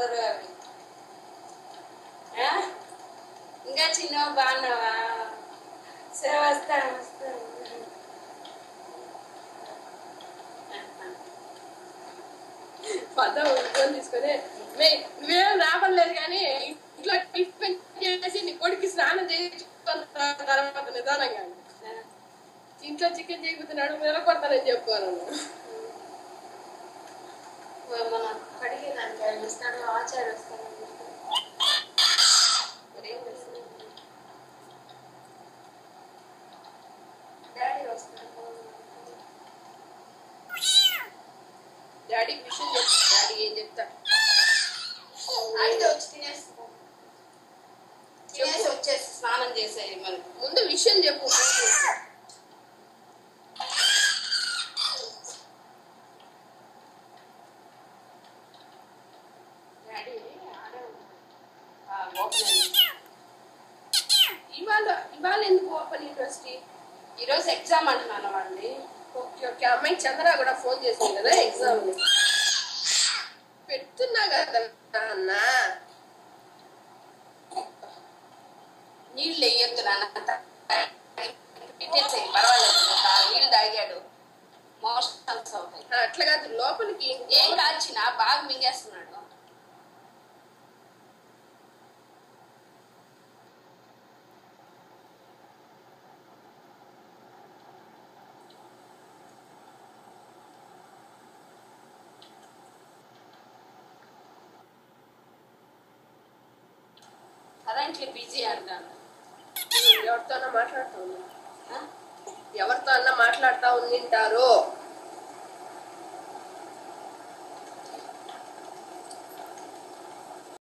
powder అవి ఇంకా చిన్న బాగున్నావా సరే వస్తాను పద ఉద్యోగం తీసుకొని నువ్వేం రావట్లేదు కానీ ఇట్లా టిఫిన్ చేసి నీ కొడుకు స్నానం చేయించుకున్న తర్వాత నిదానంగా ఇంట్లో చికెన్ చేయకపోతున్నాడు నిలబడతానని చెప్పాను మన కడిగేదానికి ఆయన వస్తాడు ఆచార్య వస్తాడు డాడీ వస్తాడు డాడీకి విషయం చెప్తాడు డాడీ ఏం చెప్తాడు అయితే వచ్చి తినేసి వచ్చేసి స్నానం చేసేది మరి ముందు విషయం చెప్పు డాడీ ఇవాళ ఎందుకు ఓపెన్ యూనివర్సిటీ ఈరోజు ఎగ్జామ్ అంటున్నాను వాళ్ళని ఓకే అమ్మాయి చంద్ర కూడా ఫోన్ చేసింది కదా ఎగ్జామ్ పెడుతున్నా కదా అన్న నీళ్ళు వేయొద్దు నాన్న పర్వాలేదు నీళ్ళు తాగాడు మోషన్స్ అవుతాయి అట్లా కాదు లోపలికి ఏం కాల్చినా బాగా మింగేస్తున్నాడు కరెంట్లీ బిజీ అంటాను ఎవరితో అన్నా మాట్లాడుతూ ఉన్నా ఉండింటారు